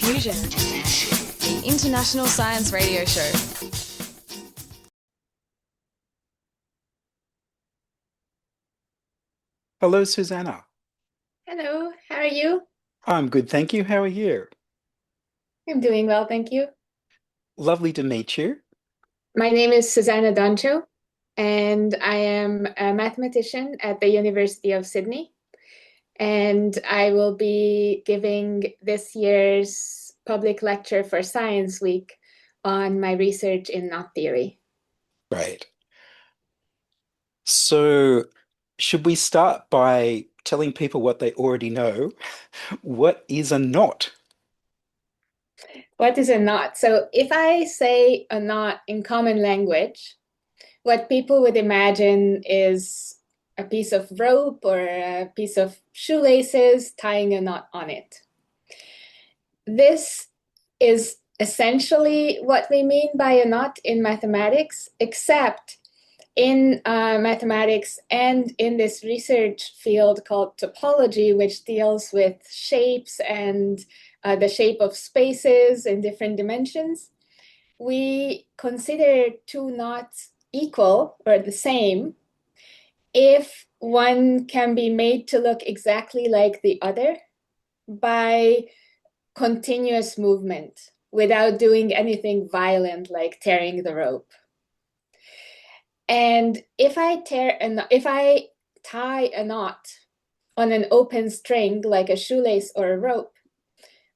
Fusion, the international science radio show. Hello, Susanna. Hello, how are you? I'm good, thank you. How are you? I'm doing well, thank you. Lovely to meet you. My name is Zsuzsanna Dansco, and I am a mathematician at the University of Sydney. And I will be giving this year's public lecture for Science Week on my research in knot theory. Great. So, should we start by telling people what they already know? What is a knot? What is a knot? So, if I say a knot in common language, what people would imagine is a piece of rope or a piece of shoelaces tying a knot on it. This is essentially what we mean by a knot in mathematics, except in mathematics and in this research field called topology, which deals with shapes and the shape of spaces in different dimensions, we consider two knots equal or the same if one can be made to look exactly like the other by continuous movement without doing anything violent like tearing the rope. And if I tie a knot on an open string like a shoelace or a rope,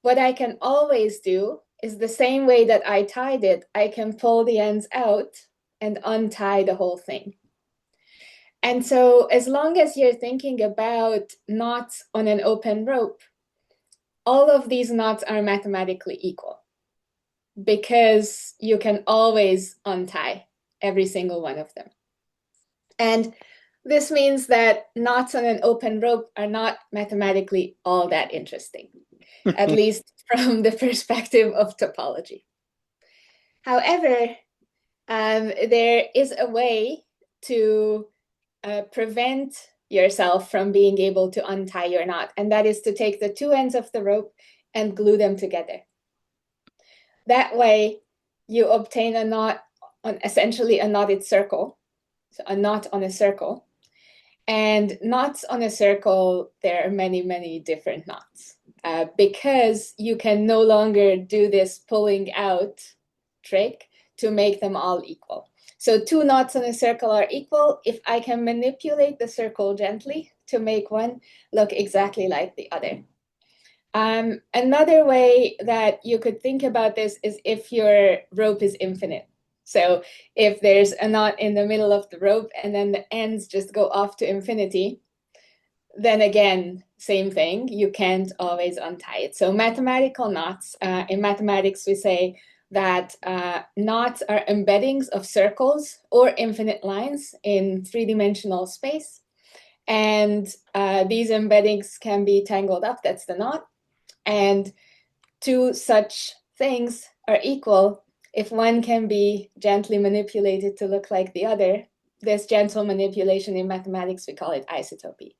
what I can always do is the same way that I tied it, I can pull the ends out and untie the whole thing. And so as long as you're thinking about knots on an open rope, all of these knots are mathematically equal because you can always untie every single one of them. And this means that knots on an open rope are not mathematically all that interesting, at least from the perspective of topology. However, there is a way to prevent yourself from being able to untie your knot, and that is to take the two ends of the rope and glue them together. That way, you obtain a knot on essentially a knotted circle, so a knot on a circle. And knots on a circle, there are many, many different knots because you can no longer do this pulling out trick to make them all equal. So two knots on a circle are equal if I can manipulate the circle gently to make one look exactly like the other. Another way that you could think about this is if your rope is infinite. So if there's a knot in the middle of the rope and then the ends just go off to infinity, then again, same thing, you can't always untie it. So mathematical knots, in mathematics, we say that knots are embeddings of circles or infinite lines in three-dimensional space. And these embeddings can be tangled up, that's the knot. And two such things are equal if one can be gently manipulated to look like the other. This gentle manipulation in mathematics, we call it isotopy.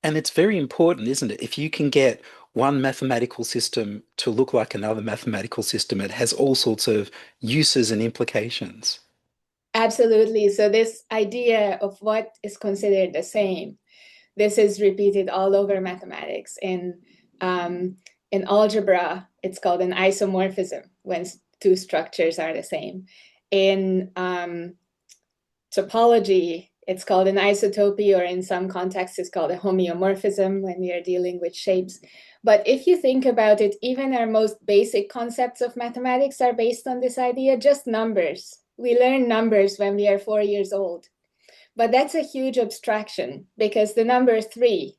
And it's very important, isn't it? If you can get one mathematical system to look like another mathematical system, it has all sorts of uses and implications. Absolutely. So this idea of what is considered the same, this is repeated all over mathematics. In algebra, it's called an isomorphism when two structures are the same. In topology, it's called an isotopy, or in some contexts, it's called a homeomorphism when we are dealing with shapes. But if you think about it, even our most basic concepts of mathematics are based on this idea, just numbers. We learn numbers when we are 4 years old. But that's a huge abstraction because the number 3,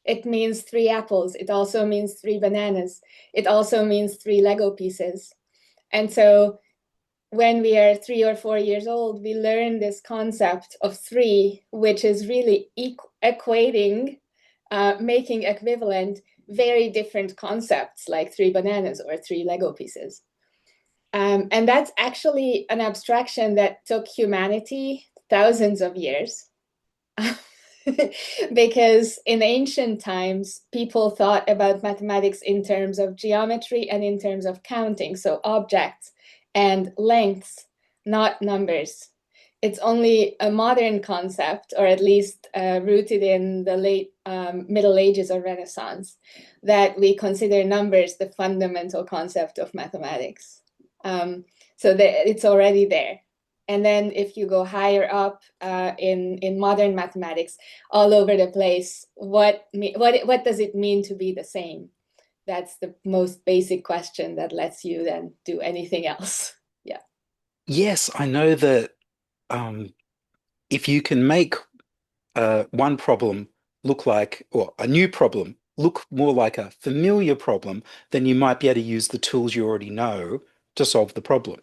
it means 3 apples. It also means 3 bananas. It also means 3 Lego pieces. And so when we are 3 or 4 years old, we learn this concept of 3, which is really equating, making equivalent very different concepts like 3 bananas or 3 Lego pieces. And that's actually an abstraction that took humanity thousands of years because in ancient times, people thought about mathematics in terms of geometry and in terms of counting, so objects and lengths, not numbers. It's only a modern concept, or at least rooted in the late Middle Ages or Renaissance, that we consider numbers the fundamental concept of mathematics. So it's already there. And then if you go higher up in modern mathematics, all over the place, what does it mean to be the same? That's the most basic question that lets you then do anything else. Yeah. Yes, I know that if you can make one problem look like, or a new problem look more like a familiar problem, then you might be able to use the tools you already know to solve the problem.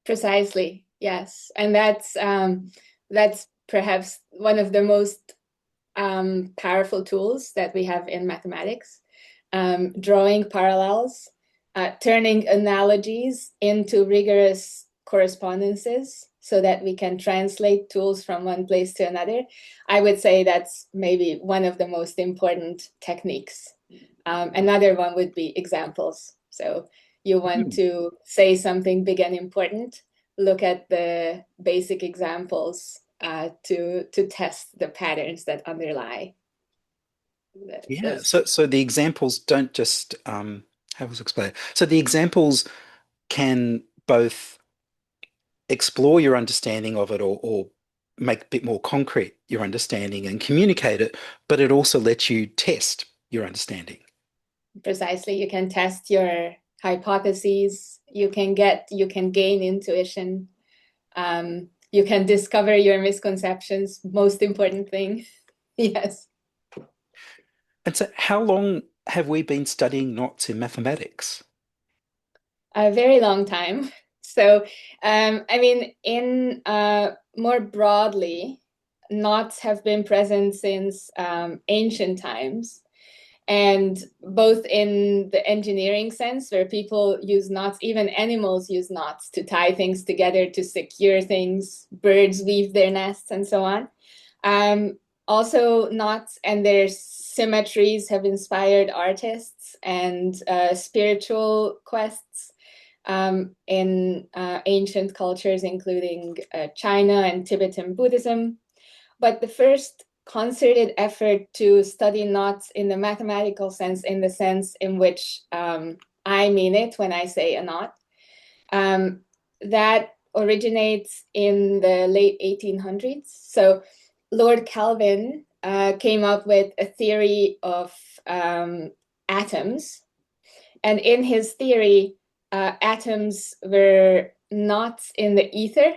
Precisely, yes. And that's perhaps one of the most powerful tools that we have in mathematics. Drawing parallels, turning analogies into rigorous correspondences so that we can translate tools from one place to another. I would say that's maybe one of the most important techniques. Another one would be examples. So you want to say something big and important, look at the basic examples to test the patterns that underlie. Yeah. So the examples don't just how was it explained? So the examples can both explore your understanding of it or make a bit more concrete your understanding and communicate it, but it also lets you test your understanding. Precisely. You can test your hypotheses, you can gain intuition, you can discover your misconceptions, most important thing. Yes. And so how long have we been studying knots in mathematics? A very long time. So, I mean, in more broadly, knots have been present since ancient times, and both in the engineering sense, where people use knots, even animals use knots to tie things together to secure things, birds weave their nests, and so on. Also, knots and their symmetries have inspired artists and spiritual quests in ancient cultures, including China and Tibetan Buddhism. But the first concerted effort to study knots in the mathematical sense, in the sense in which I mean it when I say a knot, that originates in the late 1800s. So Lord Kelvin came up with a theory of atoms. And in his theory, atoms were knots in the ether.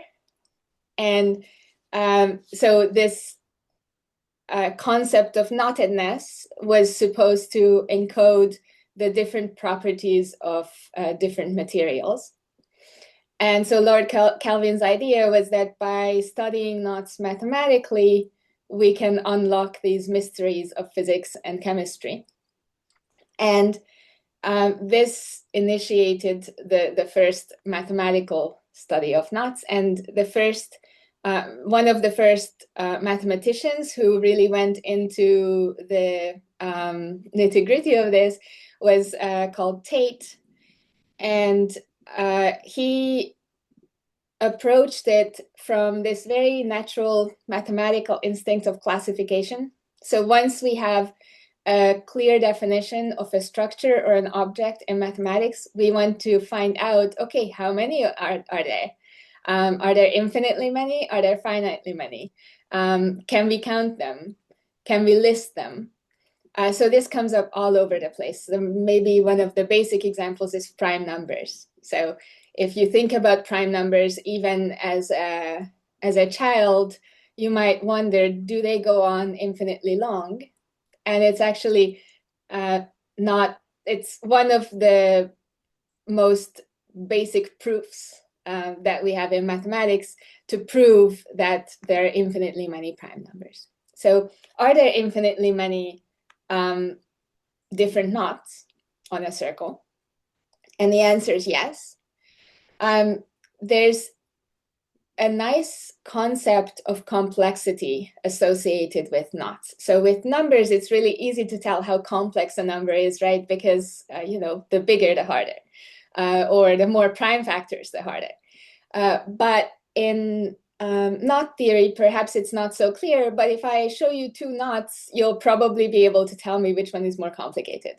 And so this concept of knottedness was supposed to encode the different properties of different materials. And so Lord Kelvin's idea was that by studying knots mathematically, we can unlock these mysteries of physics and chemistry. And this initiated the first mathematical study of knots, and the first one of the first mathematicians who really went into the nitty-gritty of this was called Tate, and he approached it from this very natural mathematical instinct of classification. So once we have a clear definition of a structure or an object in mathematics, we want to find out, okay, how many are there? Are there infinitely many? Are there finitely many? Can we count them? Can we list them? So this comes up all over the place. So maybe one of the basic examples is prime numbers. So if you think about prime numbers, even as a child, you might wonder, do they go on infinitely long? And it's actually not, it's one of the most basic proofs that we have in mathematics to prove that there are infinitely many prime numbers. So are there infinitely many different knots on a circle? And the answer is yes. There's a nice concept of complexity associated with knots. So with numbers, it's really easy to tell how complex a number is, right? Because, the bigger, the harder, or the more prime factors, the harder. But in knot theory, perhaps it's not so clear, but if I show you two knots, you'll probably be able to tell me which one is more complicated.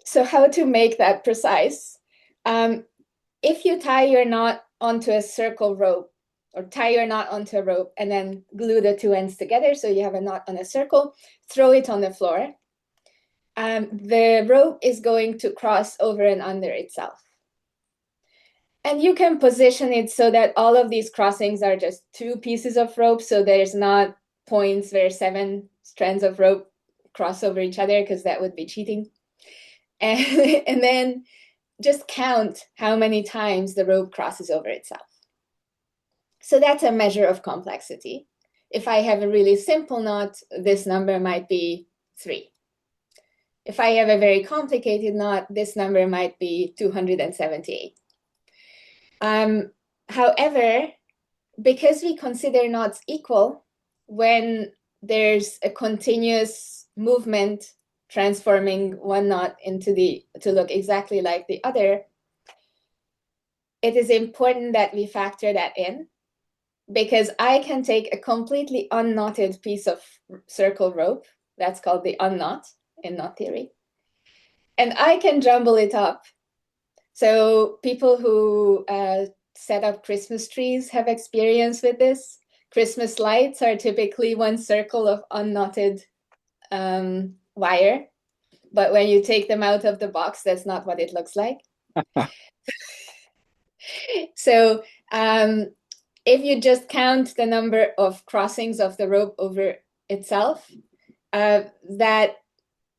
So how to make that precise? If you tie your knot onto a circle rope, or tie your knot onto a rope and then glue the two ends together so you have a knot on a circle, throw it on the floor, the rope is going to cross over and under itself. And you can position it so that all of these crossings are just two pieces of rope, so there's not points where 7 strands of rope cross over each other, because that would be cheating. And then just count how many times the rope crosses over itself. So that's a measure of complexity. If I have a really simple knot, this number might be 3. If I have a very complicated knot, this number might be 278. However, because we consider knots equal, when there's a continuous movement transforming one knot to look exactly like the other, it is important that we factor that in, because I can take a completely unknotted piece of circle rope, that's called the unknot in knot theory, and I can jumble it up. So people who set up Christmas trees have experience with this. Christmas lights are typically one circle of unknotted wire, but when you take them out of the box, that's not what it looks like. So if you just count the number of crossings of the rope over itself, that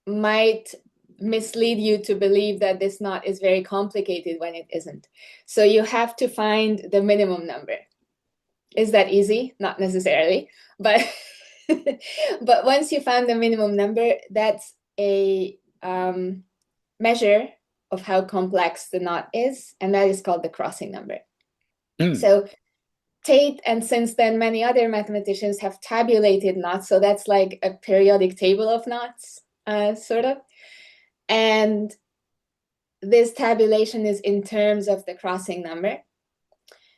might mislead you to believe that this knot is very complicated when it isn't. So you have to find the minimum number. Is that easy? Not necessarily, but but once you find the minimum number, that's a measure of how complex the knot is, and that is called the crossing number. So Tate, and since then many other mathematicians, have tabulated knots, so that's like a periodic table of knots, sort of. And this tabulation is in terms of the crossing number.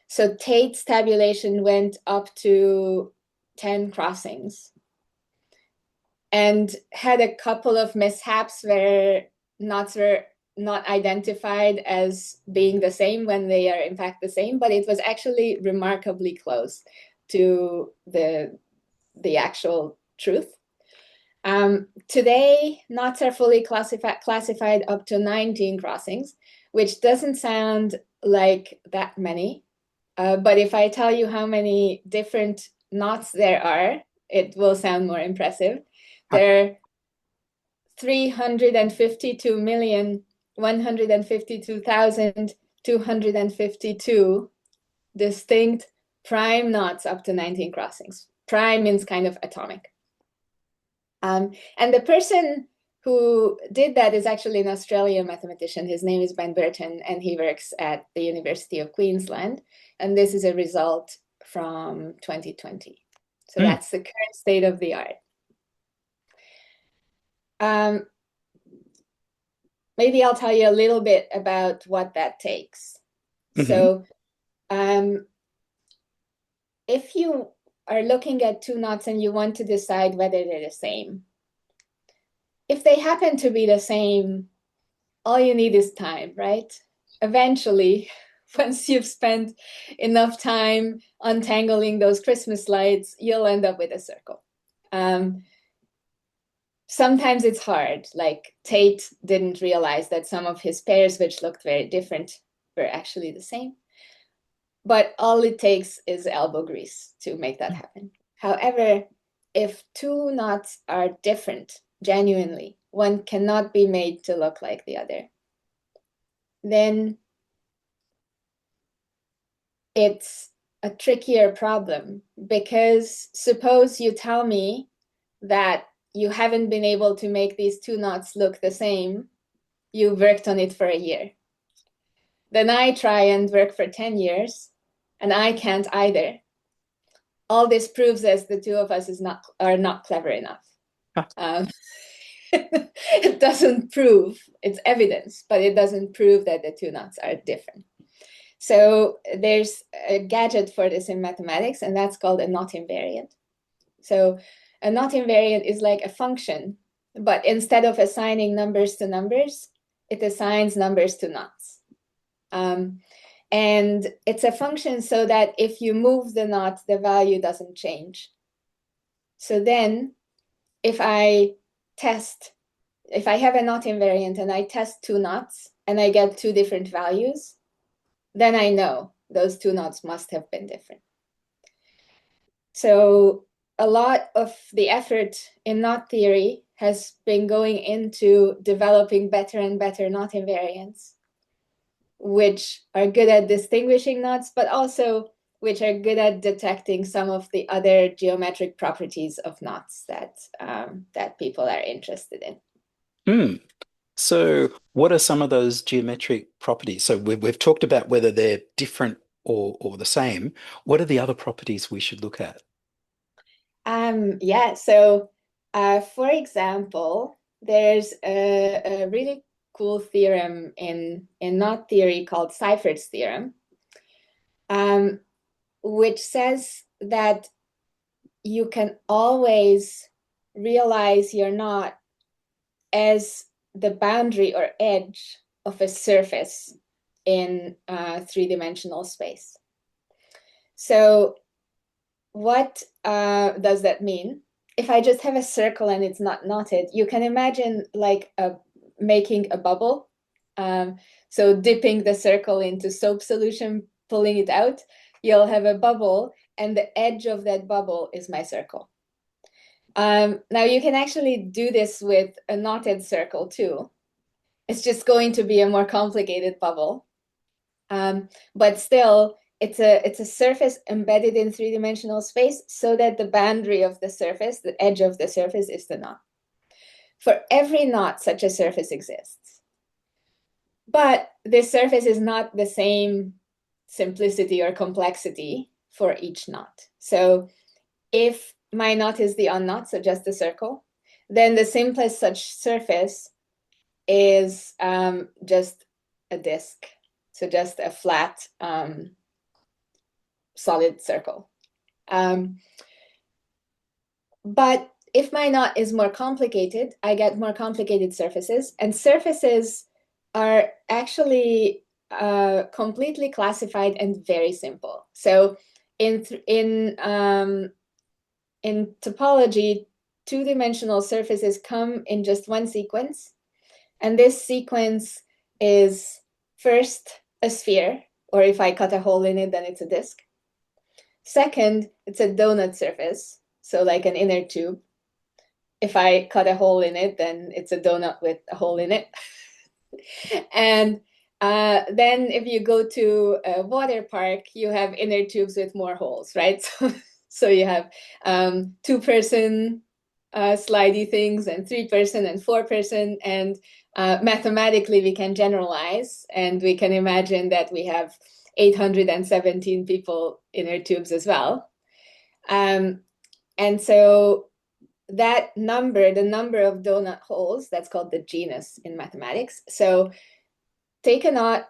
So Tate's tabulation went up to 10 crossings and had a couple of mishaps where knots were not identified as being the same when they are in fact the same, but it was actually remarkably close to the actual truth. Today, knots are fully classified up to 19 crossings, which doesn't sound like that many. But if I tell you how many different knots there are, it will sound more impressive. There are 352,152,252 distinct prime knots up to 19 crossings. Prime means kind of atomic. And the person who did that is actually an Australian mathematician. His name is Ben Burton, and he works at the University of Queensland. And this is a result from 2020. So that's the current state of the art. Maybe I'll tell you a little bit about what that takes. So if you are looking at two knots and you want to decide whether they're the same, if they happen to be the same, all you need is time, right? Eventually, once you've spent enough time untangling those Christmas lights, you'll end up with a circle. Sometimes it's hard, like Tate didn't realize that some of his pairs, which looked very different, were actually the same. But all it takes is elbow grease to make that happen. However, if two knots are different, genuinely, one cannot be made to look like the other, then it's a trickier problem, because suppose you tell me that you haven't been able to make these two knots look the same. You worked on it for a year. Then I try and work for 10 years, and I can't either, all this proves us the two of us are not clever enough. It doesn't prove, it's evidence, but it doesn't prove that the two knots are different. So there's a gadget for this in mathematics, and that's called a knot invariant. So a knot invariant is like a function, but instead of assigning numbers to numbers, it assigns numbers to knots. And it's a function so that if you move the knot, the value doesn't change. So then if I have a knot invariant and I test two knots and I get two different values, then I know those two knots must have been different. So a lot of the effort in knot theory has been going into developing better and better knot invariants, which are good at distinguishing knots, but also which are good at detecting some of the other geometric properties of knots that people are interested in. So what are some of those geometric properties? So we've talked about whether they're different or the same. What are the other properties we should look at? So for example, there's a really cool theorem in knot theory called Seifert's theorem, which says that you can always realize your knot as the boundary or edge of a surface in three-dimensional space. So what does that mean? If I just have a circle and it's not knotted, you can imagine like making a bubble. So dipping the circle into soap solution, pulling it out, you'll have a bubble, and the edge of that bubble is my circle. Now you can actually do this with a knotted circle too. It's just going to be a more complicated bubble. But still, it's a surface embedded in three-dimensional space so that the boundary of the surface, the edge of the surface, is the knot. For every knot, such a surface exists. But this surface is not the same simplicity or complexity for each knot. So if my knot is the unknot, so just a circle, then the simplest such surface is just a disk. So just a flat, solid circle. But if my knot is more complicated, I get more complicated surfaces, and surfaces are actually completely classified and very simple. So in topology, two-dimensional surfaces come in just one sequence, and this sequence is first a sphere, or if I cut a hole in it, then it's a disk. Second, it's a donut surface, so like an inner tube. If I cut a hole in it, then it's a donut with a hole in it. And then if you go to a water park, you have inner tubes with more holes, right? So you have two-person slidey things, and three-person and four-person, and mathematically we can generalize, and we can imagine that we have 817 people inner tubes as well. And so that number, the number of donut holes, that's called the genus in mathematics. So take a knot,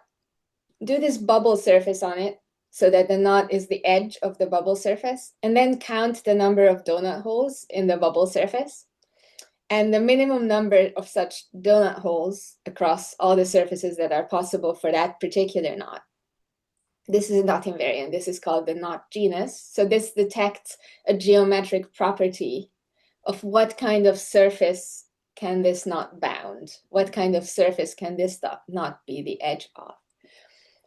do this bubble surface on it so that the knot is the edge of the bubble surface, and then count the number of donut holes in the bubble surface. And the minimum number of such donut holes across all the surfaces that are possible for that particular knot. This is a knot invariant. This is called the knot genus. So this detects a geometric property of what kind of surface can this knot bound? What kind of surface can this knot be the edge of?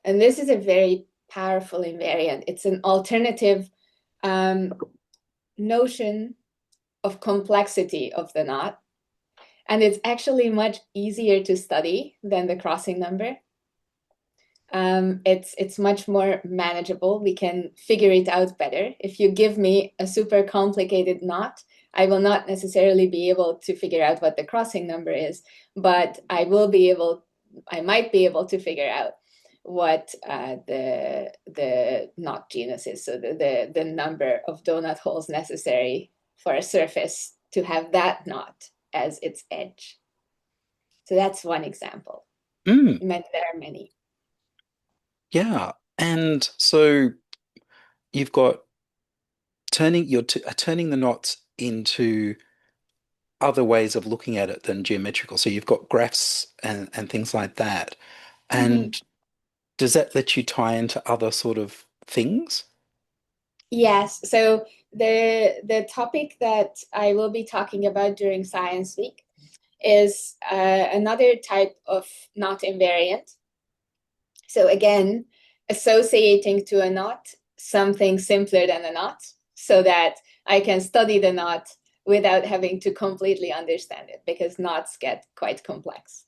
And this is a very powerful invariant. It's an alternative notion of complexity of the knot. And it's actually much easier to study than the crossing number. It's much more manageable. We can figure it out better. If you give me a super complicated knot, I will not necessarily be able to figure out what the crossing number is, but I might be able to figure out what the knot genus is, so the number of donut holes necessary for a surface to have that knot as its edge. So that's one example. Mm, There are many. yeah. And so you've got turning the knots into other ways of looking at it than geometrical. So you've got graphs and things like that. And does that let you tie into other sort of things? Yes. So the topic that I will be talking about during Science Week is another type of knot invariant. So again, associating to a knot something simpler than a knot, so that I can study the knot without having to completely understand it, because knots get quite complex.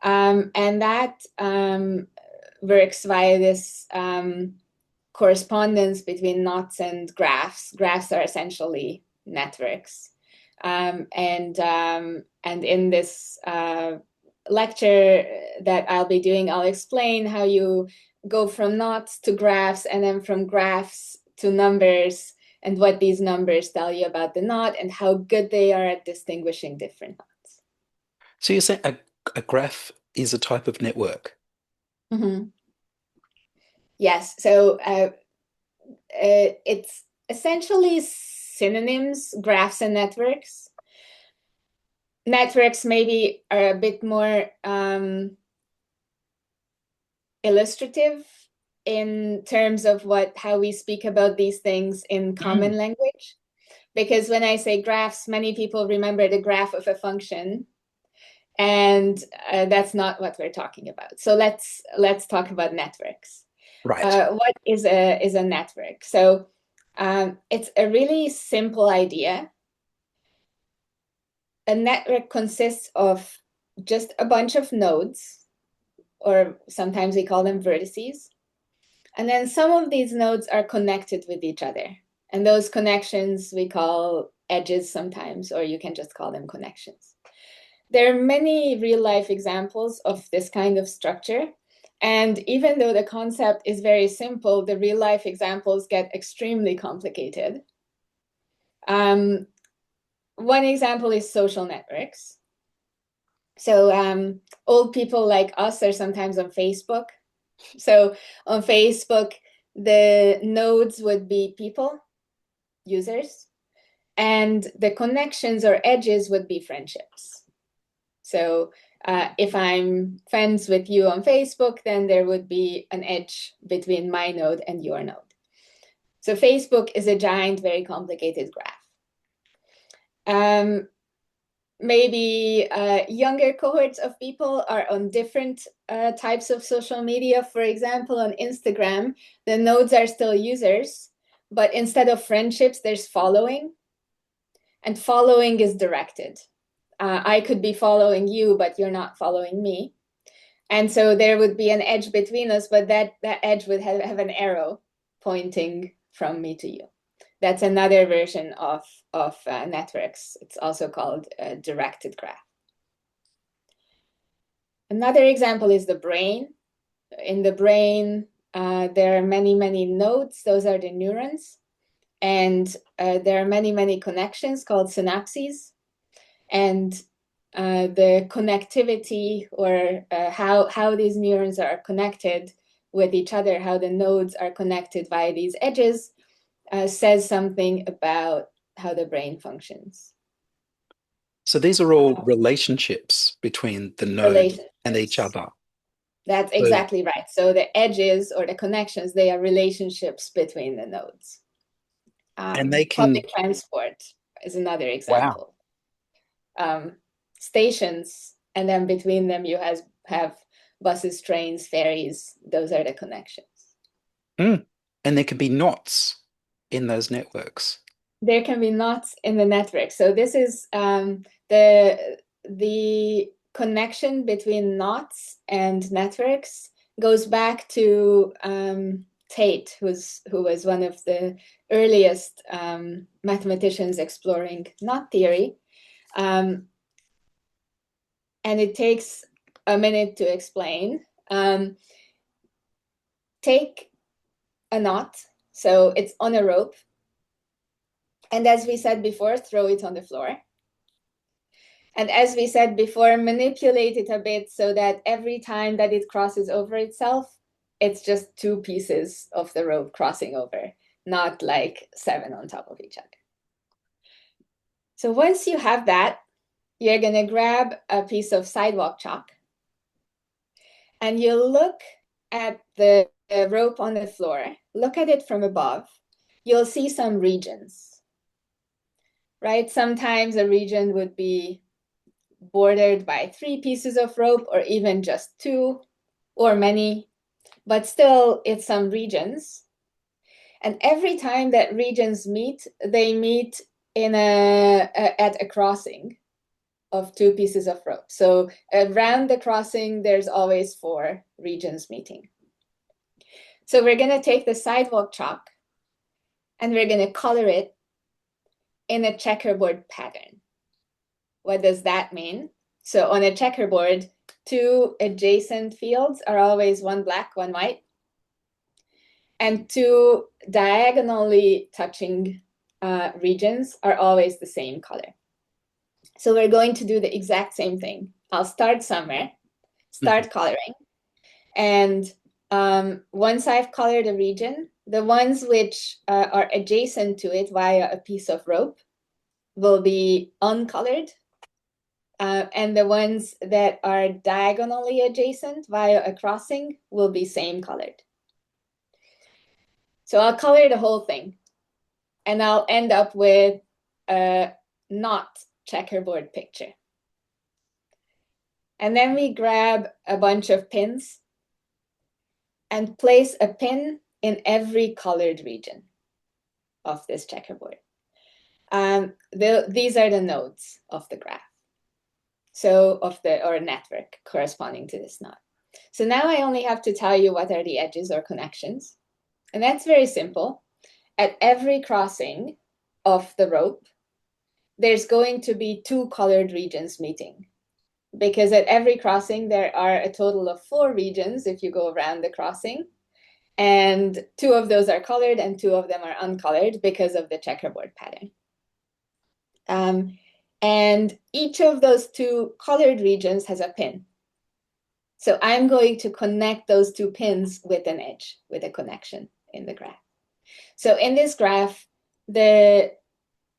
And that works via this correspondence between knots and graphs. Graphs are essentially networks. And in this lecture that I'll be doing, I'll explain how you go from knots to graphs, and then from graphs to numbers, and what these numbers tell you about the knot, and how good they are at distinguishing different knots. So you're saying a graph is a type of network? Yes. So it's essentially synonyms, graphs and networks. Networks maybe are a bit more illustrative in terms of how we speak about these things in common language. Because when I say graphs, many people remember the graph of a function, and that's not what we're talking about. So let's talk about networks. Right. What is a network? So it's a really simple idea. A network consists of just a bunch of nodes, or sometimes we call them vertices. And then some of these nodes are connected with each other. And those connections we call edges sometimes, or you can just call them connections. There are many real-life examples of this kind of structure. And even though the concept is very simple, the real-life examples get extremely complicated. One example is social networks. So old people like us are sometimes on Facebook. So on Facebook, the nodes would be people, users, and the connections or edges would be friendships. So if I'm friends with you on Facebook, then there would be an edge between my node and your node. So Facebook is a giant, very complicated graph. Maybe younger cohorts of people are on different types of social media. For example, on Instagram, the nodes are still users, but instead of friendships, there's following. And following is directed. I could be following you, but you're not following me. And so there would be an edge between us, but that edge would have an arrow pointing from me to you. That's another version of networks. It's also called a directed graph. Another example is the brain. In the brain, there are many, many nodes. Those are the neurons. And there are many, many connections called synapses. And the connectivity, or how these neurons are connected with each other, how the nodes are connected via these edges, says something about how the brain functions. So these are all relationships between the nodes and each other. That's exactly right. So the edges or the connections, they are relationships between the nodes. And they can... Public transport is another example. Wow. Stations, and then between them you have buses, trains, ferries. Those are the connections. And there can be knots in those networks. There can be knots in the network. So this is the connection between knots and networks goes back to Tate, who was one of the earliest mathematicians exploring knot theory. And it takes a minute to explain. take a knot, so it's on a rope, and as we said before, throw it on the floor. And as we said before, manipulate it a bit so that every time that it crosses over itself, it's just 2 pieces of the rope crossing over, not like 7 on top of each other. So once you have that, you're going to grab a piece of sidewalk chalk and you'll look at the rope on the floor, look at it from above. You'll see some regions, right? Sometimes a region would be bordered by 3 pieces of rope or even just 2 or many, but still it's some regions. And every time that regions meet, they meet in at a crossing of 2 pieces of rope. So around the crossing, there's always 4 regions meeting. So we're going to take the sidewalk chalk and we're going to color it in a checkerboard pattern. What does that mean? So on a checkerboard, 2 adjacent fields are always one black, one white, and 2 diagonally touching regions are always the same color. So we're going to do the exact same thing. I'll start somewhere, start coloring, and once I've colored a region, the ones which are adjacent to it via a piece of rope will be uncolored, and the ones that are diagonally adjacent via a crossing will be same colored. So I'll color the whole thing, and I'll end up with a not checkerboard picture. And then we grab a bunch of pins and place a pin in every colored region of this checkerboard. These are the nodes of the graph. So or network corresponding to this knot. So now I only have to tell you what are the edges or connections. And that's very simple. At every crossing of the rope, there's going to be 2 colored regions meeting. Because at every crossing, there are a total of 4 regions if you go around the crossing. And 2 of those are colored and 2 of them are uncolored because of the checkerboard pattern. And each of those 2 colored regions has a pin. So I'm going to connect those 2 pins with an edge, with a connection in the graph. So in this graph, the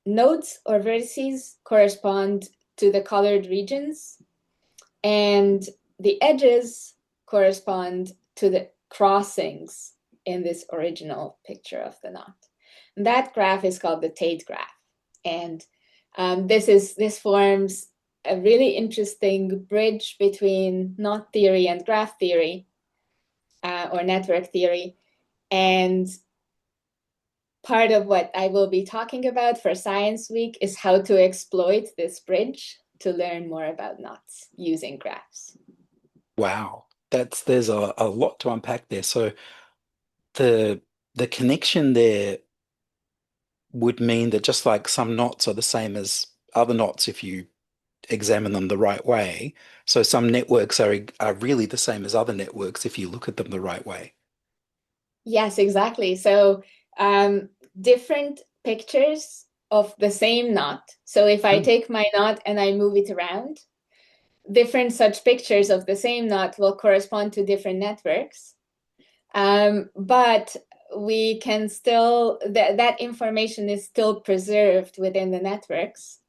nodes or vertices correspond to the colored regions, and the edges correspond to the crossings in this original picture of the knot. And that graph is called the Tate graph. And this forms a really interesting bridge between knot theory and graph theory, or network theory. And part of what I will be talking about for Science Week is how to exploit this bridge to learn more about knots using graphs. Wow, there's a lot to unpack there. So the connection there would mean that just like some knots are the same as other knots if you examine them the right way, so some networks are really the same as other networks if you look at them the right way. Yes, exactly. So different pictures of the same knot. So if I take my knot and I move it around, different such pictures of the same knot will correspond to different networks. But we can still, that information is still preserved within the networks.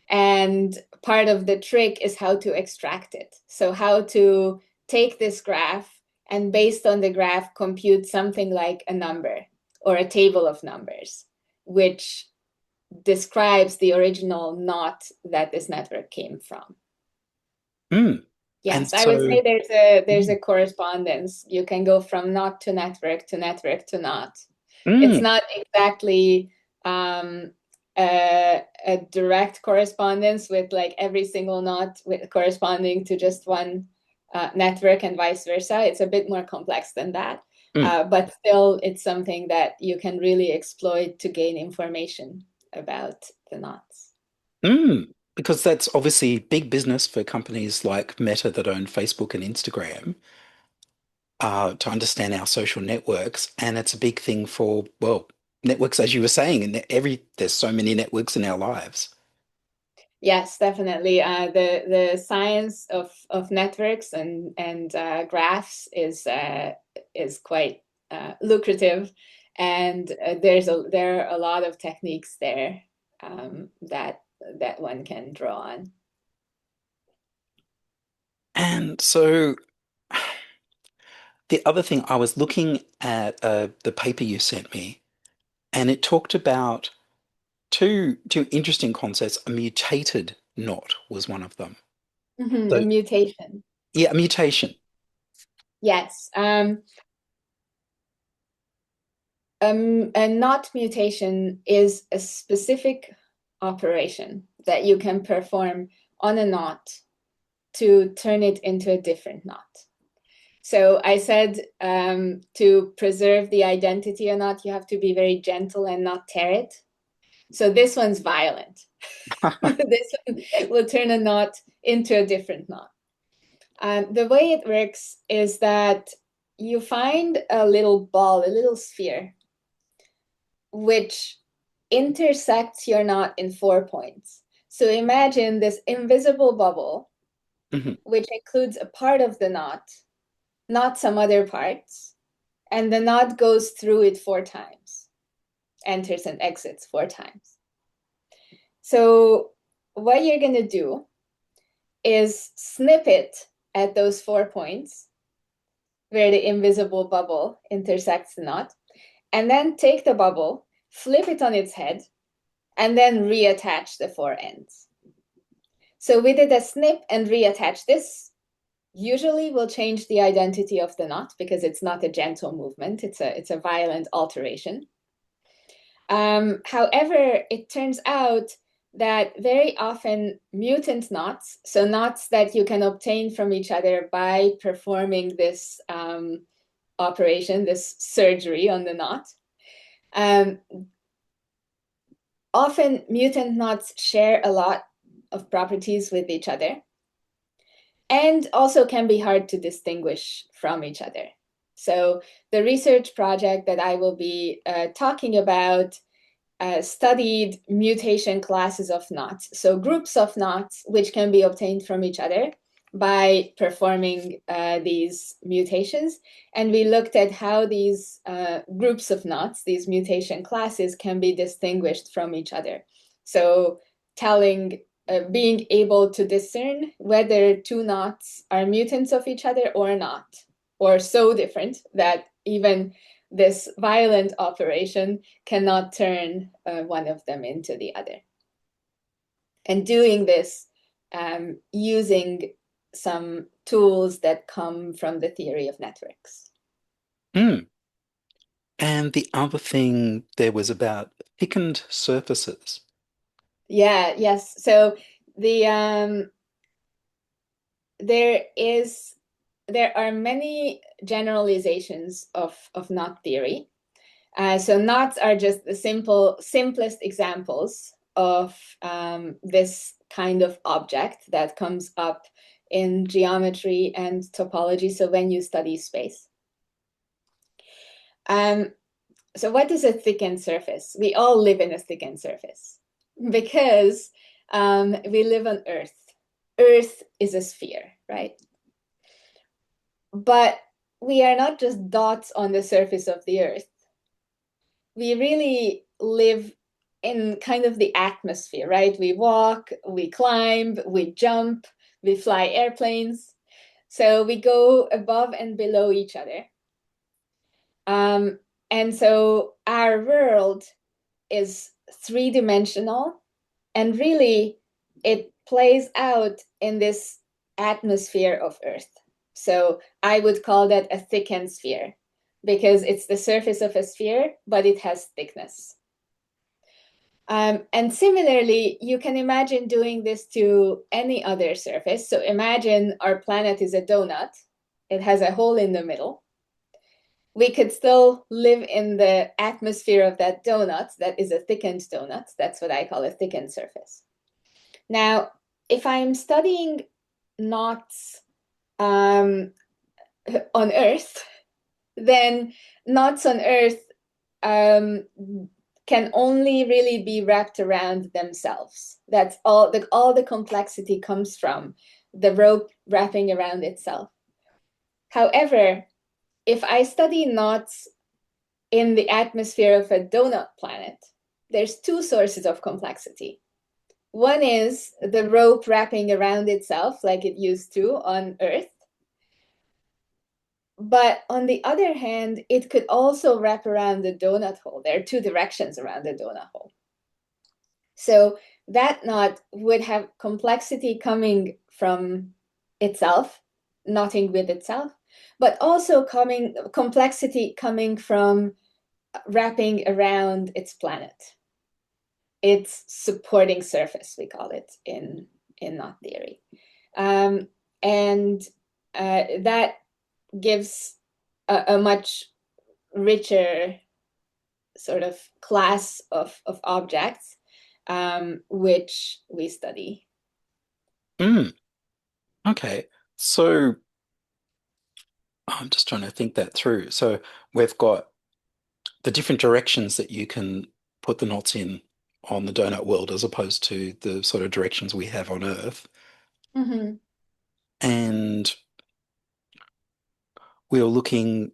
And part of the trick is how to extract it. So how to take this graph and based on the graph, compute something like a number or a table of numbers, which describes the original knot that this network came from. Yes, I would say there's a correspondence. You can go from knot to network to network to knot. It's not exactly a direct correspondence with like every single knot corresponding to just one network and vice versa. It's a bit more complex than that. But still, it's something that you can really exploit to gain information about the knots. Because that's obviously big business for companies like Meta that own Facebook and Instagram. to understand our social networks, and it's a big thing for, well, networks, as you were saying, and there's so many networks in our lives. Yes, definitely. The science of networks and graphs is quite lucrative, and there are a lot of techniques there that one can draw on. And so the other thing, I was looking at the paper you sent me, and it talked about two interesting concepts. A mutated knot was one of them. Mm-hmm, a So mutation. yeah, a mutation. Yes. A knot mutation is a specific operation that you can perform on a knot to turn it into a different knot. So I said to preserve the identity or not, you have to be very gentle and not tear it. So this one's violent. This one will turn a knot into a different knot. The way it works is that you find a little ball, a little sphere, which intersects your knot in 4 points. So imagine this invisible bubble, Mm-hmm. which includes a part of the knot, not some other parts, and the knot goes through it 4 times, enters and exits 4 times. So what you're going to do is snip it at those 4 points where the invisible bubble intersects the knot, and then take the bubble, flip it on its head, and then reattach the 4 ends. So we did a snip and reattach. This usually will change the identity of the knot because it's not a gentle movement. It's a violent alteration. However, it turns out that very often mutant knots, so knots that you can obtain from each other by performing this operation, this surgery on the knot, often mutant knots share a lot of properties with each other and also can be hard to distinguish from each other. So the research project that I will be talking about studied mutation classes of knots, so groups of knots which can be obtained from each other by performing these mutations. And we looked at how these groups of knots, these mutation classes, can be distinguished from each other. So being able to discern whether 2 knots are mutants of each other or not, or so different that even this violent operation cannot turn one of them into the other. And doing this using some tools that come from the theory of networks. Mm. And the other thing there was about thickened surfaces. Yeah, yes. So the there are many generalizations of knot theory. So knots are just the simplest examples of this kind of object that comes up in geometry and topology. So when you study space. So what is a thickened surface? We all live in a thickened surface because we live on Earth. Earth is a sphere, right? But we are not just dots on the surface of the Earth. We really live in kind of the atmosphere, right? We walk, we climb, we jump, we fly airplanes. So we go above and below each other. And so our world is 3-dimensional, and really it plays out in this atmosphere of Earth. So I would call that a thickened sphere because it's the surface of a sphere, but it has thickness. And similarly, you can imagine doing this to any other surface. So imagine our planet is a donut. It has a hole in the middle. We could still live in the atmosphere of that donut that is a thickened donut. That's what I call a thickened surface. Now, if I'm studying knots on Earth, then knots on Earth can only really be wrapped around themselves. That's all the complexity comes from the rope wrapping around itself. However, if I study knots in the atmosphere of a donut planet, there's two sources of complexity. One is the rope wrapping around itself like it used to on Earth. But on the other hand, it could also wrap around the donut hole. There are two directions around the donut hole. So that knot would have complexity coming from itself, knotting with itself, but also complexity coming from wrapping around its planet. Its supporting surface, we call it in knot theory. And that gives a much richer sort of class of objects, which we study. Okay, so I'm just trying to think that through. So we've got the different directions that you can put the knots in on the donut world as opposed to the sort of directions we have on Earth. Mm-hmm. And we were looking,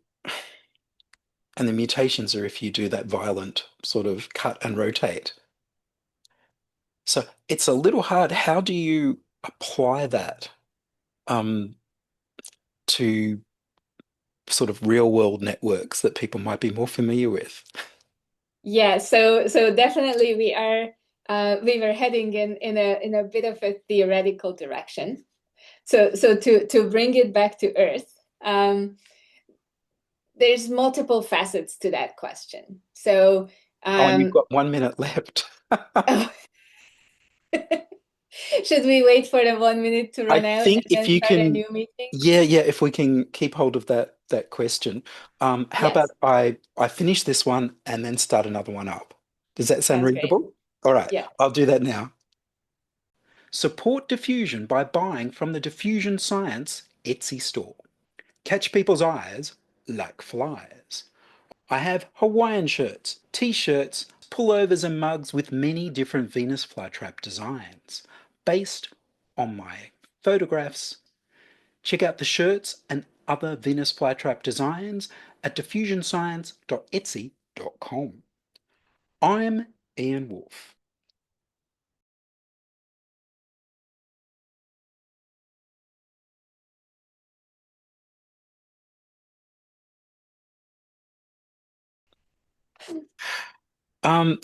and the mutations are if you do that violent sort of cut and rotate. So it's a little hard. How do you apply that to sort of real world networks that people might be more familiar with? Yeah, so definitely we were heading in a bit of a theoretical direction. So to bring it back to Earth, there's multiple facets to that question. So And you've got 1 minute left. should we wait for the 1 minute to run I out think and if then you start a can, new meeting? yeah, if we can keep hold of that question. How about Yes, I finish this one and then start another one up? Does that sound sounds great. reasonable? All right, Yeah. I'll do that now. Support diffusion by buying from the Diffusion Science Etsy store. Catch people's eyes like flies. I have Hawaiian shirts, t-shirts, pullovers and mugs with many different Venus flytrap designs based on my photographs. Check out the shirts and other Venus flytrap designs at diffusionscience.etsy.com. I'm Ian Wolfe.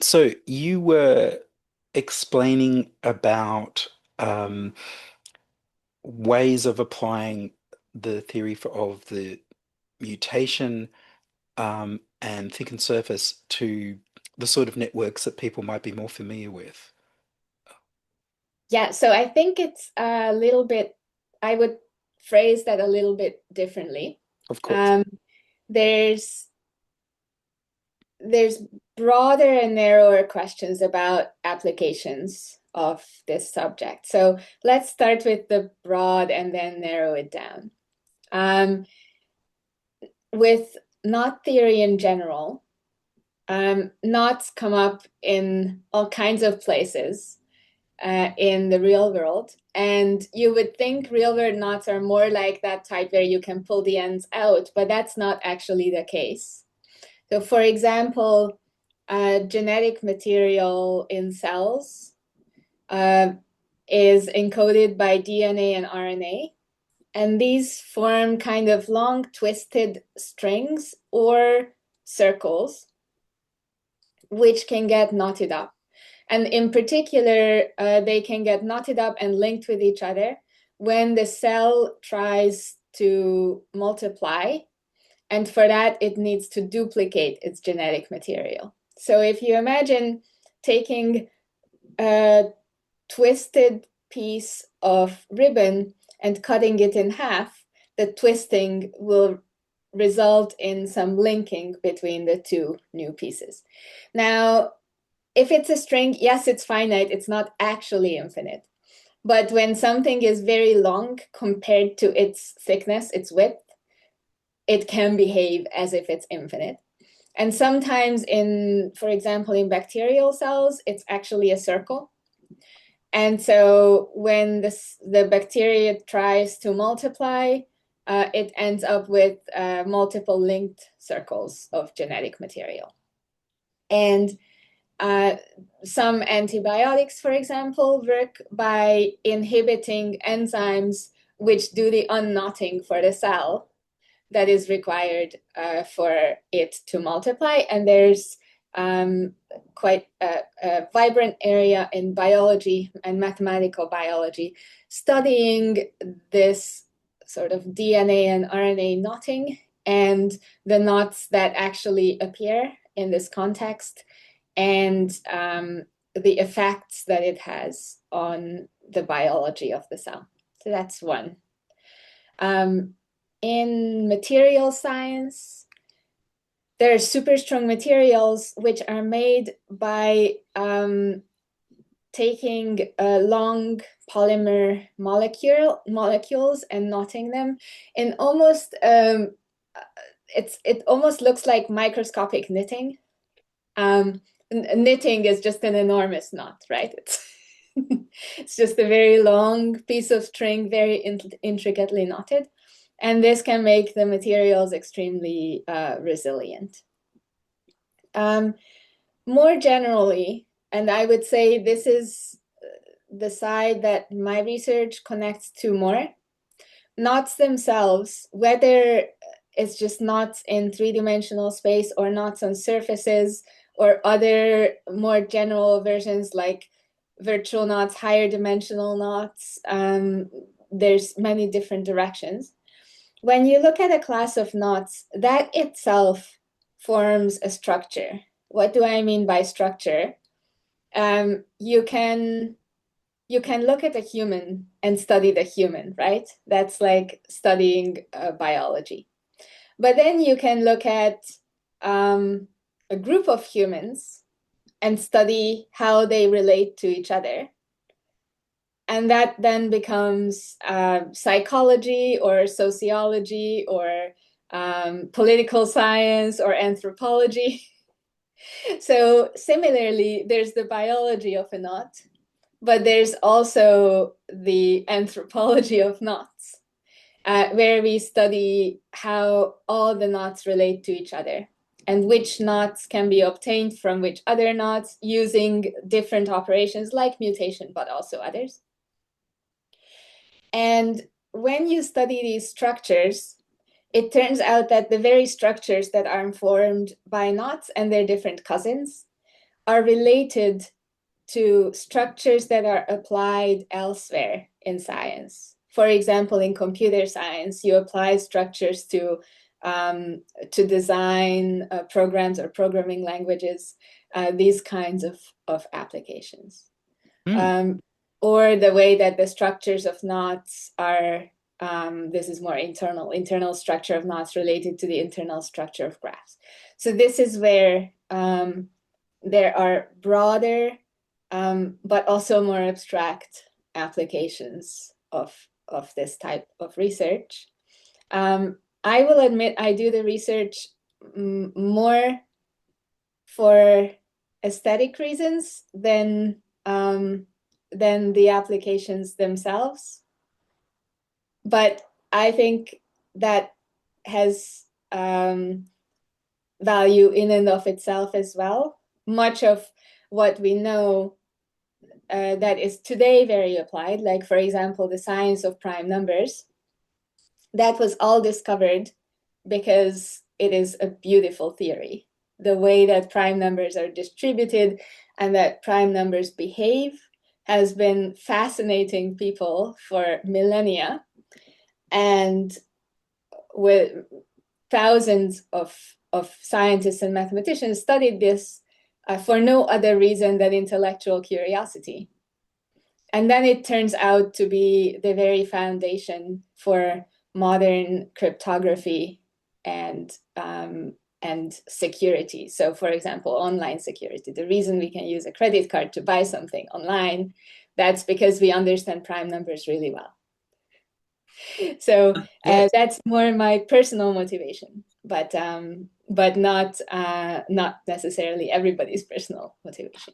So you were explaining about ways of applying the theory of the mutation and thickened surface to the sort of networks that people might be more familiar with. Yeah, so I think it's a little bit, I would phrase that a little bit differently. Of course. There's broader and narrower questions about applications of this subject. So let's start with the broad and then narrow it down. With knot theory in general, knots come up in all kinds of places in the real world. And you would think real world knots are more like that type where you can pull the ends out, but that's not actually the case. So for example, genetic material in cells is encoded by DNA and RNA. And these form kind of long twisted strings or circles, which can get knotted up. And in particular, they can get knotted up and linked with each other when the cell tries to multiply. And for that, it needs to duplicate its genetic material. So if you imagine taking a twisted piece of ribbon and cutting it in half, the twisting will result in some linking between the two new pieces. Now, if it's a string, yes, it's finite. It's not actually infinite. But when something is very long compared to its thickness, its width, it can behave as if it's infinite. And sometimes for example, in bacterial cells, it's actually a circle. And so when the bacteria tries to multiply, it ends up with multiple linked circles of genetic material. And some antibiotics, for example, work by inhibiting enzymes which do the unknotting for the cell that is required for it to multiply. And there's quite a vibrant area in biology and mathematical biology studying this sort of DNA and RNA knotting and the knots that actually appear in this context, and the effects that it has on the biology of the cell. So that's one. In material science, there are super strong materials which are made by taking long polymer molecules and knotting them in almost, it almost looks like microscopic knitting. Knitting is just an enormous knot, right? It's just a very long piece of string, very intricately knotted. And this can make the materials extremely resilient. More generally, and I would say this is the side that my research connects to more, knots themselves, whether it's just knots in three-dimensional space or knots on surfaces, or other more general versions like virtual knots, higher dimensional knots. There's many different directions. When you look at a class of knots, that itself forms a structure. What do I mean by structure? You can look at a human and study the human, right? That's like studying biology. But then you can look at a group of humans and study how they relate to each other. And that then becomes psychology or sociology or political science or anthropology. So similarly, there's the biology of a knot, but there's also the anthropology of knots, where we study how all the knots relate to each other and which knots can be obtained from which other knots using different operations like mutation, but also others. And when you study these structures, it turns out that the very structures that are formed by knots and their different cousins are related to structures that are applied elsewhere in science. For example, in computer science, you apply structures to design programs or programming languages, these kinds of applications. Or the way that the structures of knots are, this is more internal structure of knots related to the internal structure of graphs. So this is where there are broader, but also more abstract applications of this type of research. I will admit I do the research more for aesthetic reasons than the applications themselves. But I think that has value in and of itself as well. Much of what we know that is today very applied, like for example, the science of prime numbers, that was all discovered because it is a beautiful theory. The way that prime numbers are distributed and that prime numbers behave has been fascinating people for millennia. And with thousands of scientists and mathematicians studied this for no other reason than intellectual curiosity. And then it turns out to be the very foundation for modern cryptography and security. So for example, online security. The reason we can use a credit card to buy something online, that's because we understand prime numbers really well. So Yes. that's more my personal motivation, but not necessarily everybody's personal motivation.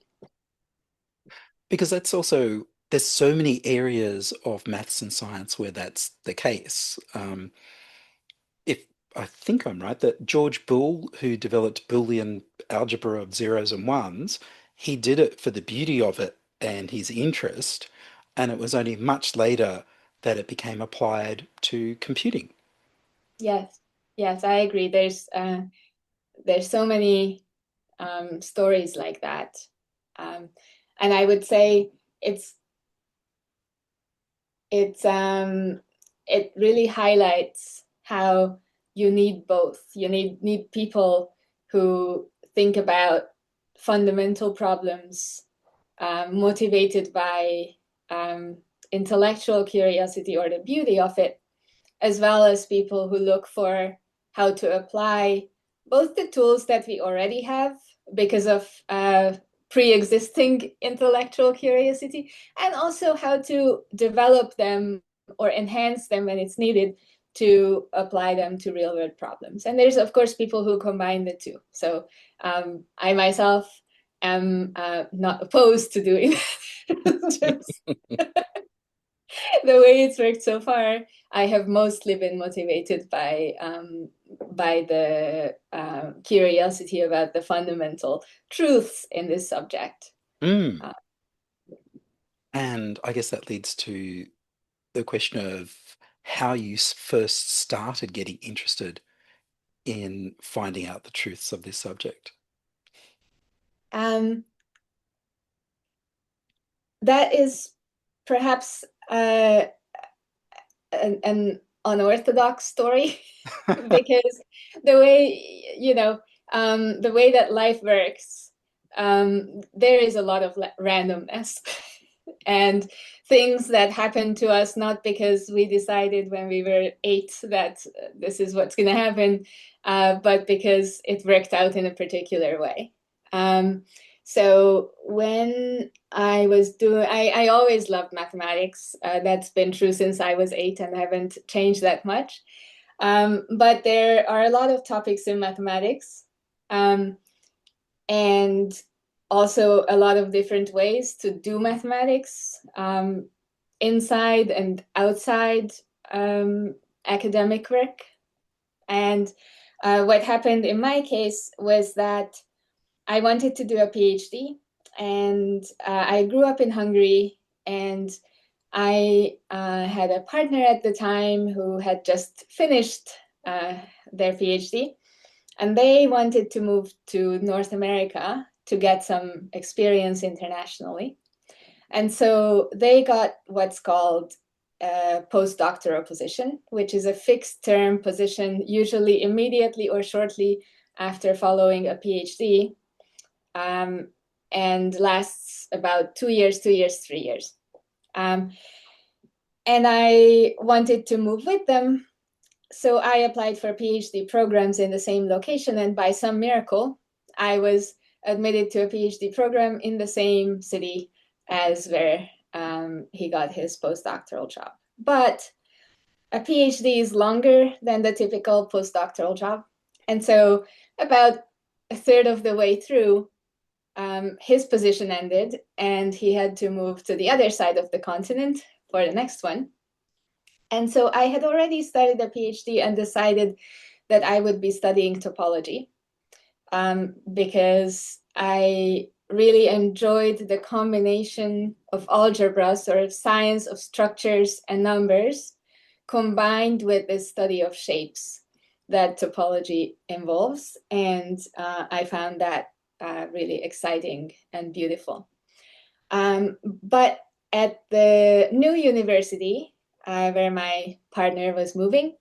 Because that's also, there's so many areas of maths and science where that's the case. If I think I'm right, that George Boole, who developed Boolean algebra of zeros and ones, he did it for the beauty of it and his interest, and it was only much later that it became applied to computing. Yes, yes, I agree. There's so many stories like that, and I would say it's it really highlights how you need both. You need people who think about fundamental problems, motivated by intellectual curiosity or the beauty of it, as well as people who look for how to apply both the tools that we already have because of pre-existing intellectual curiosity, and also how to develop them or enhance them when it's needed to apply them to real world problems. And there's, of course, people who combine the two. So I myself am not opposed to doing that. The way it's worked so far, I have mostly been motivated by the curiosity about the fundamental truths in this subject. Mm. And I guess that leads to the question of how you first started getting interested in finding out the truths of this subject. That is perhaps an unorthodox story because the way the way that life works, there is a lot of randomness and things that happen to us not because we decided when we were 8 that this is what's going to happen, but because it worked out in a particular way. So when I was doing, I always loved mathematics. That's been true since I was 8 and haven't changed that much. But there are a lot of topics in mathematics, and also a lot of different ways to do mathematics, inside and outside academic work. And what happened in my case was that I wanted to do a PhD, and I grew up in Hungary, and I had a partner at the time who had just finished their PhD, and they wanted to move to North America to get some experience internationally. And so they got what's called a postdoctoral position, which is a fixed term position, usually immediately or shortly after following a PhD, and lasts about 2 years, 3 years. And I wanted to move with them. So I applied for PhD programs in the same location, and by some miracle, I was admitted to a PhD program in the same city as where he got his postdoctoral job. But a PhD is longer than the typical postdoctoral job. And so about a third of the way through, his position ended, and he had to move to the other side of the continent for the next one. And so I had already started a PhD and decided that I would be studying topology, because I really enjoyed the combination of algebra, sort of science of structures and numbers, combined with the study of shapes that topology involves. And I found that really exciting and beautiful. But at the new university where my partner was moving,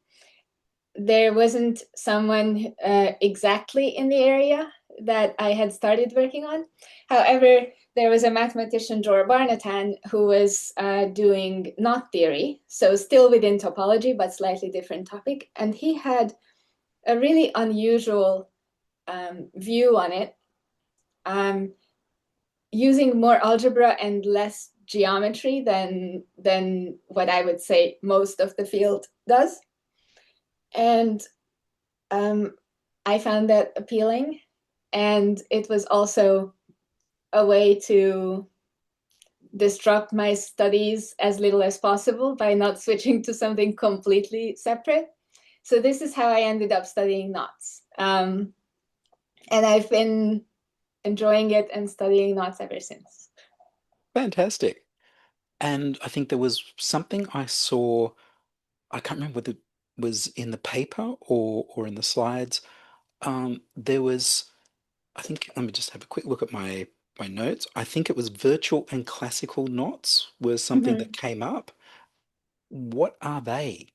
there wasn't someone exactly in the area that I had started working on. However, there was a mathematician, Jor Barnatan, who was doing knot theory, so still within topology, but slightly different topic. And he had a really unusual view on it, using more algebra and less geometry than what I would say most of the field does. And I found that appealing. And it was also a way to disrupt my studies as little as possible by not switching to something completely separate. So this is how I ended up studying knots. And I've been enjoying it and studying knots ever since. Fantastic. And I think there was something I saw, I can't remember whether it was in the paper or in the slides. There was, I think, let me just have a quick look at my notes. I think it was virtual and classical knots was something that came up. What are they?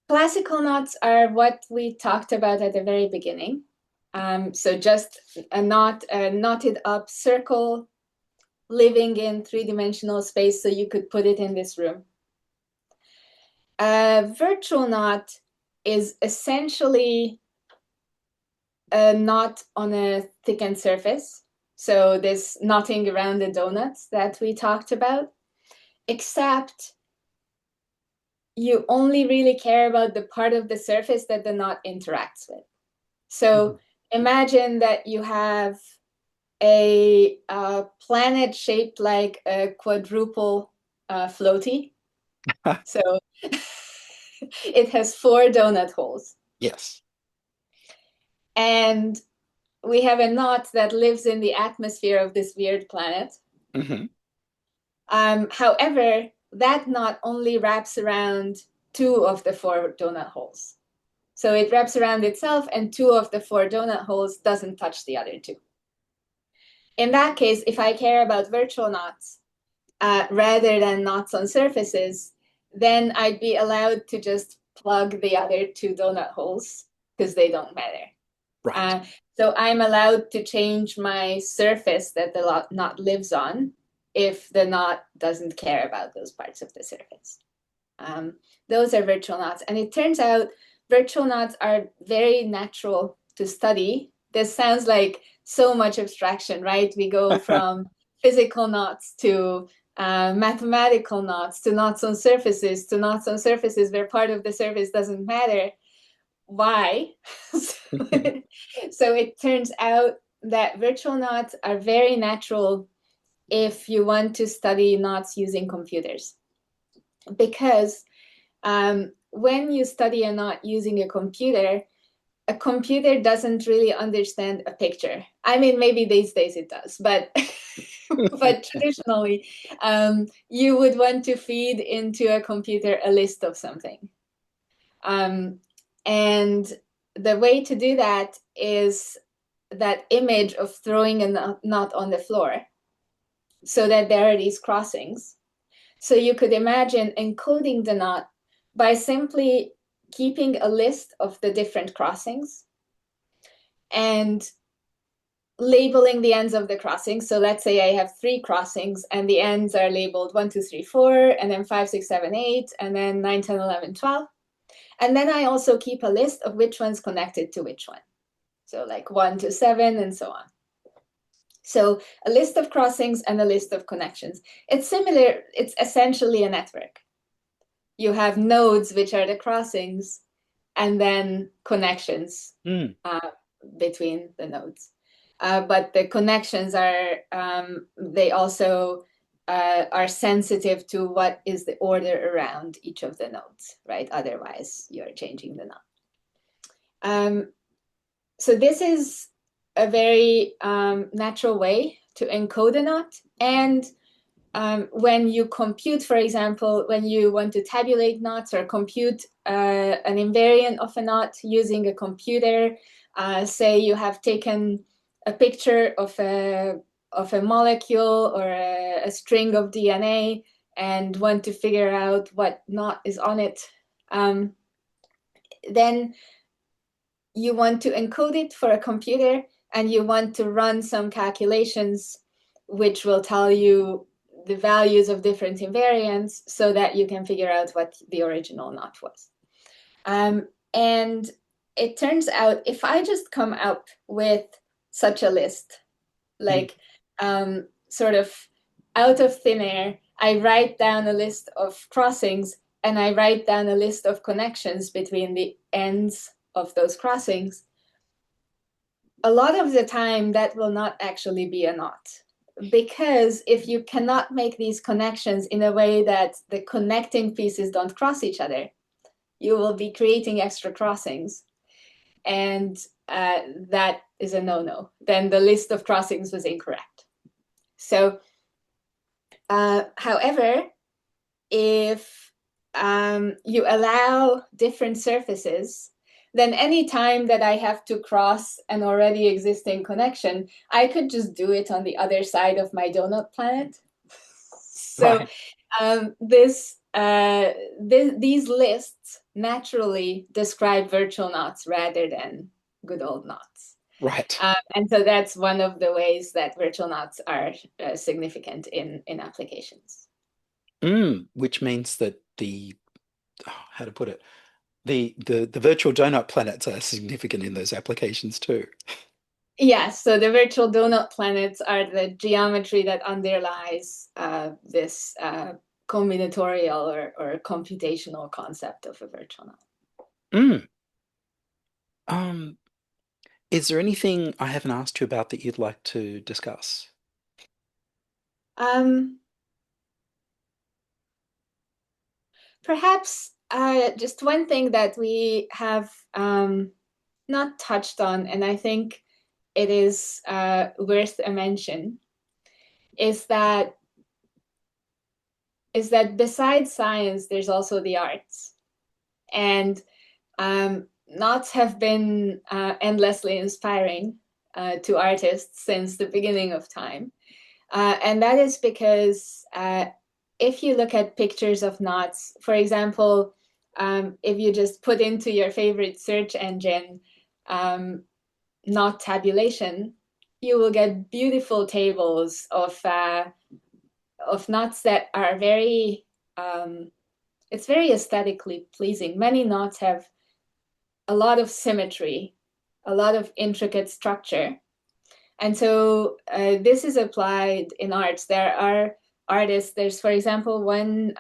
Classical knots are what we talked about at the very beginning. So just a knotted up circle living in three-dimensional space, so you could put it in this room. A virtual knot is essentially a knot on a thickened surface. So this knotting around the donuts that we talked about, except you only really care about the part of the surface that the knot interacts with. So imagine that you have a planet shaped like a quadruple floaty. So it has 4 donut holes. Yes. And we have a knot that lives in the atmosphere of this weird planet. However, that knot only wraps around 2 of the 4 donut holes. So it wraps around itself, and 2 of the 4 donut holes doesn't touch the other 2. In that case, if I care about virtual knots rather than knots on surfaces, then I'd be allowed to just plug the other 2 donut holes because they don't matter. Right. So I'm allowed to change my surface that the knot lives on if the knot doesn't care about those parts of the surface. Those are virtual knots. And it turns out virtual knots are very natural to study. This sounds like so much abstraction, right? We go from physical knots to mathematical knots to knots on surfaces to knots on surfaces where part of the surface doesn't matter. Why? So it turns out that virtual knots are very natural if you want to study knots using computers. Because when you study a knot using a computer doesn't really understand a picture. I mean, maybe these days it does, but but traditionally, you would want to feed into a computer a list of something. And the way to do that is that image of throwing a knot on the floor so that there are these crossings. So you could imagine encoding the knot by simply keeping a list of the different crossings and labeling the ends of the crossings. So let's say I have 3 crossings and the ends are labeled 1, 2, 3, 4, and then 5, 6, 7, 8, and then 9, 10, 11, 12. And then I also keep a list of which one's connected to which one. So like 1 to 7 and so on. So a list of crossings and a list of connections. It's similar, it's essentially a network. You have nodes, which are the crossings, and then connections between the nodes. But the connections are, they also are sensitive to what is the order around each of the nodes, right? Otherwise, you're changing the knot. So this is a very natural way to encode a knot. And when you compute, for example, when you want to tabulate knots or compute an invariant of a knot using a computer, say you have taken a picture of a molecule or a string of DNA and want to figure out what knot is on it, then you want to encode it for a computer and you want to run some calculations which will tell you the values of different invariants so that you can figure out what the original knot was. And it turns out if I just come up with such a list, like sort of out of thin air, I write down a list of crossings and I write down a list of connections between the ends of those crossings, a lot of the time that will not actually be a knot. Because if you cannot make these connections in a way that the connecting pieces don't cross each other, you will be creating extra crossings. And that is a no-no. Then the list of crossings was incorrect. So, however, if you allow different surfaces, then any time that I have to cross an already existing connection, I could just do it on the other side of my donut planet. So right. These lists naturally describe virtual knots rather than good old knots. Right. And so that's one of the ways that virtual knots are significant in applications. Which means that how to put it, the virtual donut planets are significant in those applications too. Yes, so the virtual donut planets are the geometry that underlies this combinatorial or computational concept of a virtual knot. Is there anything I haven't asked you about that you'd like to discuss? Perhaps just one thing that we have not touched on, and I think it is worth a mention, is that besides science, there's also the arts. And knots have been endlessly inspiring to artists since the beginning of time. And that is because if you look at pictures of knots, for example, if you just put into your favorite search engine knot tabulation, you will get beautiful tables of knots that are very, it's very aesthetically pleasing. Many knots have a lot of symmetry, a lot of intricate structure. And so this is applied in arts. There are artists, there's, for example, one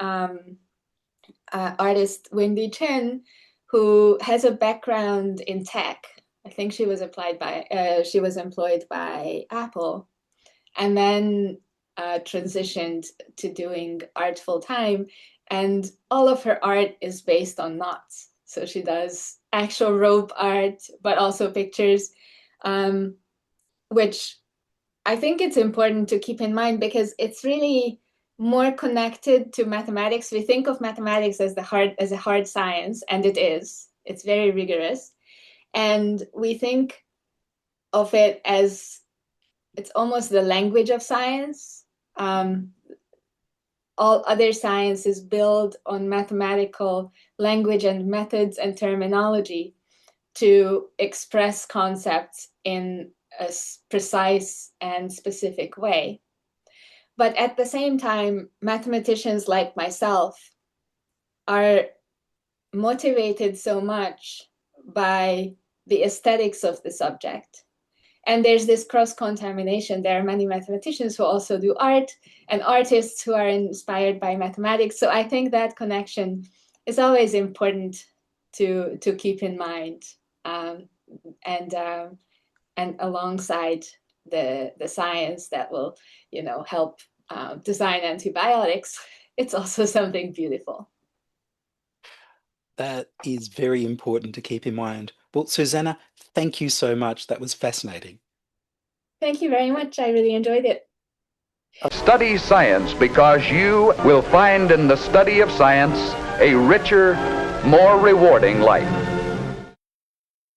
artist, Wendy Chen, who has a background in tech. I think she was employed by Apple, and then transitioned to doing art full time. And all of her art is based on knots. So she does actual rope art, but also pictures, which I think it's important to keep in mind because it's really more connected to mathematics. We think of mathematics as a hard science, and it is. It's very rigorous. And we think of it as it's almost the language of science. All other sciences build on mathematical language and methods and terminology to express concepts in a precise and specific way. But at the same time, mathematicians like myself are motivated so much by the aesthetics of the subject. And there's this cross-contamination. There are many mathematicians who also do art and artists who are inspired by mathematics. So I think that connection is always important to keep in mind. And alongside the science that will, help design antibiotics, it's also something beautiful. That is very important to keep in mind. Well, Zsuzsanna, thank you so much. That was fascinating. Thank you very much. I really enjoyed it. Study science, because you will find in the study of science a richer, more rewarding life.